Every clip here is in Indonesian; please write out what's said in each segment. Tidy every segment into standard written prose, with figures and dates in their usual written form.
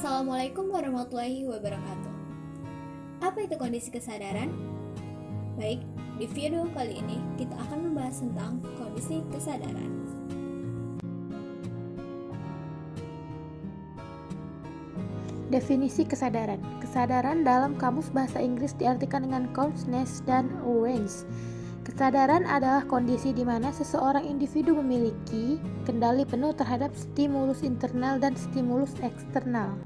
Assalamualaikum warahmatullahi wabarakatuh. Apa itu kondisi kesadaran? Baik, di video kali ini kita akan membahas tentang kondisi kesadaran. Definisi kesadaran. Kesadaran dalam Kamus Bahasa Inggris diartikan dengan consciousness dan awareness. Kesadaran adalah kondisi di mana seseorang individu memiliki kendali penuh terhadap stimulus internal dan stimulus eksternal.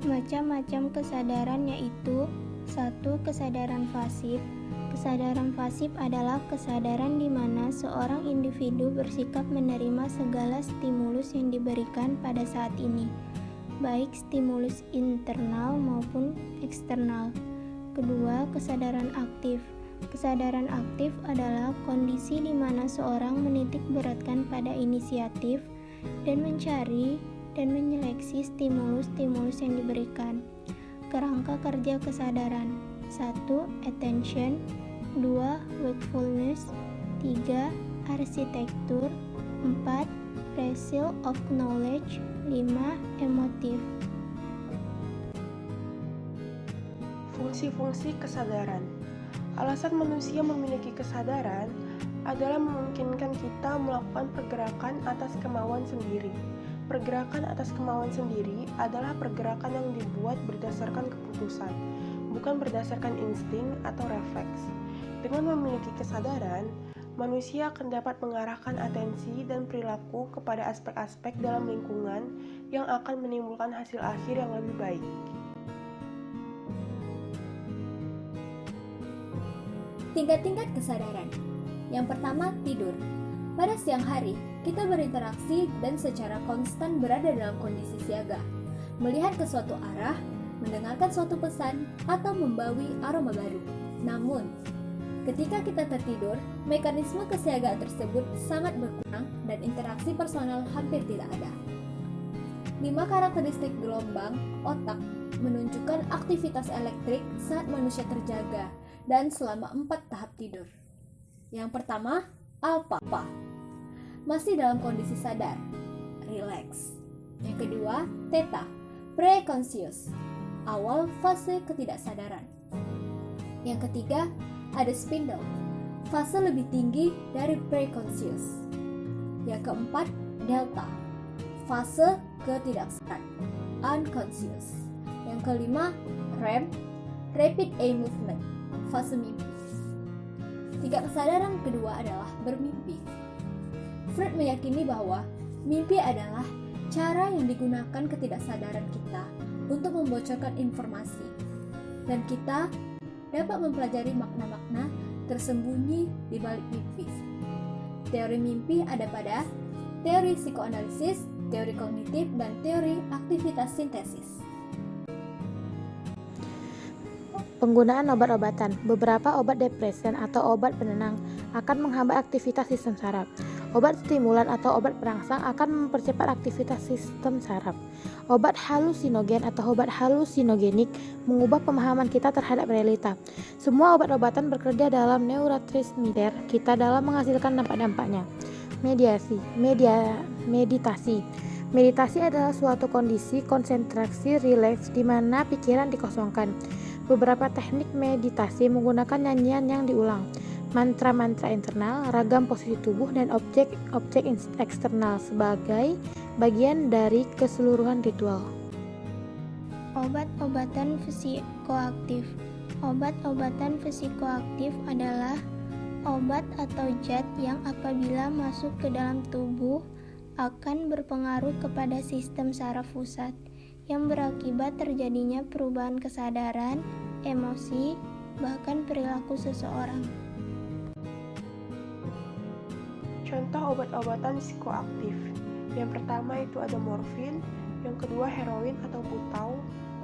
Macam-macam kesadaran yaitu 1. Kesadaran pasif. Kesadaran pasif adalah kesadaran di mana seorang individu bersikap menerima segala stimulus yang diberikan pada saat ini, baik stimulus internal maupun eksternal. Kedua, kesadaran aktif. Kesadaran aktif adalah kondisi di mana seorang menitik beratkan pada inisiatif dan mencari dan menyeleksi stimulus-stimulus yang diberikan. Kerangka kerja kesadaran: 1. Attention, 2. Wakefulness, 3. Arsitektur, 4. Pursuit of knowledge, 5. Emotif. Fungsi-fungsi kesadaran. Alasan manusia memiliki kesadaran adalah memungkinkan kita melakukan pergerakan atas kemauan sendiri. Pergerakan atas kemauan sendiri adalah pergerakan yang dibuat berdasarkan keputusan, bukan berdasarkan insting atau refleks. Dengan memiliki kesadaran, manusia akan dapat mengarahkan atensi dan perilaku kepada aspek-aspek dalam lingkungan yang akan menimbulkan hasil akhir yang lebih baik. Tingkat-tingkat kesadaran. Yang pertama, tidur. Pada siang hari, kita berinteraksi dan secara konstan berada dalam kondisi siaga, melihat ke suatu arah, mendengarkan suatu pesan, atau membawi aroma baru. Namun, ketika kita tertidur, mekanisme kesiagaan tersebut sangat berkurang dan interaksi personal hampir tidak ada. 5 karakteristik gelombang otak menunjukkan aktivitas elektrik saat manusia terjaga dan selama 4 tahap tidur. Yang pertama, alpha, masih dalam kondisi sadar, relax. Yang kedua, theta, preconscious, awal fase ketidaksadaran. Yang ketiga, ada spindle, fase lebih tinggi dari preconscious. Yang keempat, delta, fase ketidaksadaran, unconscious. Yang kelima, REM, rapid eye movement, fase mimpi. Tingkat kesadaran kedua adalah bermimpi. Freud meyakini bahwa mimpi adalah cara yang digunakan ketidaksadaran kita untuk membocorkan informasi, dan kita dapat mempelajari makna-makna tersembunyi di balik mimpi. Teori mimpi ada pada teori psikoanalisis, teori kognitif, dan teori aktivitas sintesis. Penggunaan obat-obatan. Beberapa obat depresan atau obat penenang akan menghambat aktivitas sistem saraf. Obat stimulan atau obat perangsang akan mempercepat aktivitas sistem saraf. Obat halusinogen atau obat halusinogenik mengubah pemahaman kita terhadap realita. Semua obat-obatan bekerja dalam neurotransmitter kita dalam menghasilkan dampak-dampaknya. Meditasi. Meditasi adalah suatu kondisi konsentrasi rileks di mana pikiran dikosongkan. Beberapa teknik meditasi menggunakan nyanyian yang diulang, mantra-mantra internal, ragam posisi tubuh, dan objek-objek eksternal sebagai bagian dari keseluruhan ritual. Obat-obatan psikoaktif. Obat-obatan psikoaktif adalah obat atau zat yang apabila masuk ke dalam tubuh akan berpengaruh kepada sistem saraf pusat, yang berakibat terjadinya perubahan kesadaran, emosi, bahkan perilaku seseorang. Contoh obat-obatan psikoaktif. Yang pertama itu ada morfin, yang kedua heroin atau butau,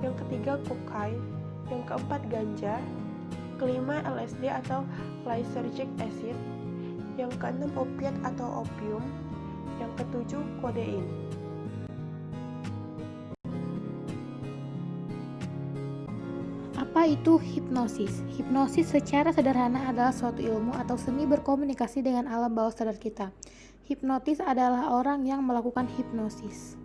yang ketiga kokain, yang keempat ganja, kelima LSD atau lysergic acid, yang keenam opiat atau opium, yang ketujuh kodein. Apa Apa itu hipnosis? Hipnosis secara sederhana adalah suatu ilmu atau seni berkomunikasi dengan alam bawah sadar kita. Hipnotis adalah orang yang melakukan hipnosis.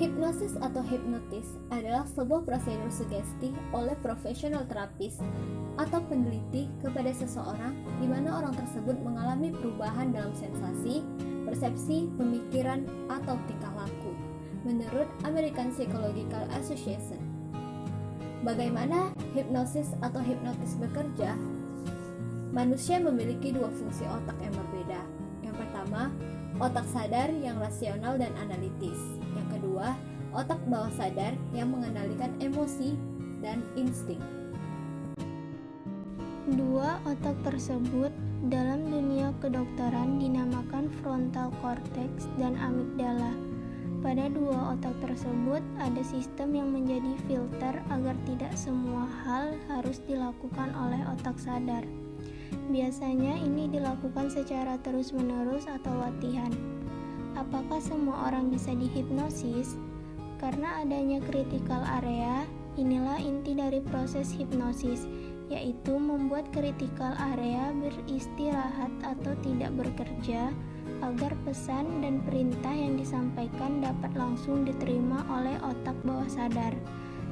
Hipnosis atau hipnotis adalah sebuah prosedur sugesti oleh profesional terapis atau peneliti kepada seseorang di mana orang tersebut mengalami perubahan dalam sensasi, persepsi, pemikiran, atau tingkah laku, menurut American Psychological Association. Bagaimana hipnosis atau hipnotis bekerja? Manusia memiliki dua fungsi otak yang berbeda. Yang pertama, otak sadar yang rasional dan analitis. Yang kedua, otak bawah sadar yang mengendalikan emosi dan insting. Dua otak tersebut dalam dunia kedokteran dinamakan frontal cortex dan amigdala. Pada dua otak tersebut ada sistem yang menjadi filter agar tidak semua hal harus dilakukan oleh otak sadar. Biasanya ini dilakukan secara terus-menerus atau latihan. Apakah semua orang bisa dihipnosis? Karena adanya critical area, inilah inti dari proses hipnosis, yaitu membuat critical area beristirahat atau tidak bekerja agar pesan dan perintah yang disampaikan dapat langsung diterima oleh otak bawah sadar.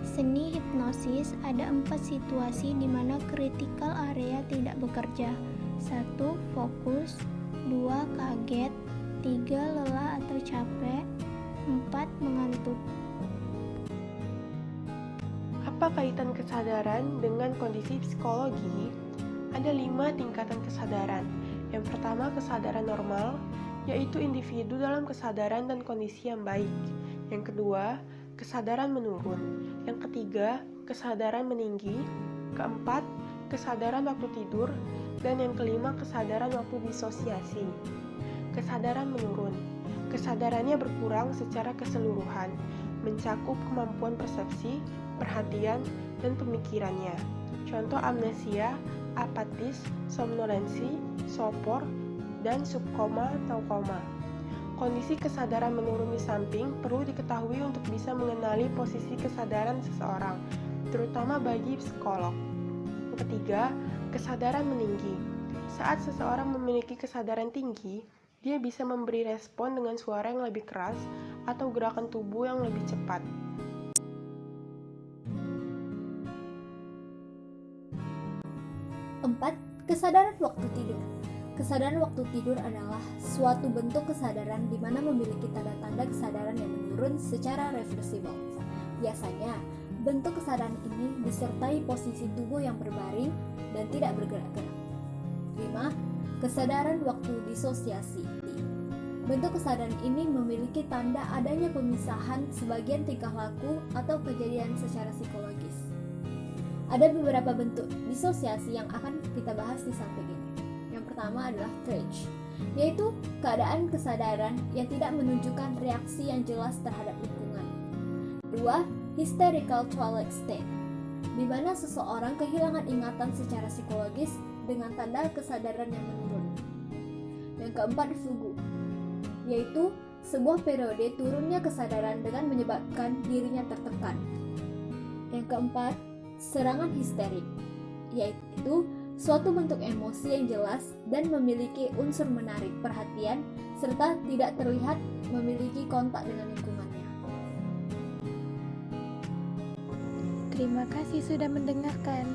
Seni hipnosis ada 4 situasi di mana critical area tidak bekerja. 1. Fokus. 2. Kaget. 3. Lelah atau capek. 4. Mengantuk. Apa kaitan kesadaran dengan kondisi psikologi? Ada 5 tingkatan kesadaran. Yang pertama, kesadaran normal, yaitu individu dalam kesadaran dan kondisi yang baik. Yang kedua, kesadaran menurun. Yang ketiga, kesadaran meninggi. Keempat, kesadaran waktu tidur. Dan yang kelima, kesadaran waktu disosiasi. Kesadaran menurun. Kesadarannya berkurang secara keseluruhan, mencakup kemampuan persepsi, perhatian, dan pemikirannya. Contoh amnesia, apatis, somnolensi, sopor, dan subkoma atau koma. Kondisi kesadaran menurun di samping perlu diketahui untuk bisa mengenali posisi kesadaran seseorang, terutama bagi psikolog. Yang ketiga, kesadaran meninggi. Saat seseorang memiliki kesadaran tinggi, dia bisa memberi respon dengan suara yang lebih keras atau gerakan tubuh yang lebih cepat. Empat, kesadaran waktu tidur. Kesadaran waktu tidur adalah suatu bentuk kesadaran di mana memiliki tanda-tanda kesadaran yang menurun secara reversibel. Biasanya, bentuk kesadaran ini disertai posisi tubuh yang berbaring dan tidak bergerak-gerak. 5. Kesadaran waktu disosiasi. Bentuk kesadaran ini memiliki tanda adanya pemisahan sebagian tingkah laku atau kejadian secara psikologis. Ada beberapa bentuk disosiasi yang akan kita bahas di samping ini. Yang pertama adalah trance, yaitu keadaan kesadaran yang tidak menunjukkan reaksi yang jelas terhadap lingkungan. 2. Hysterical twilight state, di mana seseorang kehilangan ingatan secara psikologis dengan tanda kesadaran yang menurun. Yang keempat, fugu, yaitu sebuah periode turunnya kesadaran dengan menyebabkan dirinya tertekan. Yang keempat, serangan histerik, yaitu suatu bentuk emosi yang jelas dan memiliki unsur menarik perhatian serta tidak terlihat memiliki kontak dengan lingkungannya. Terima kasih sudah mendengarkan.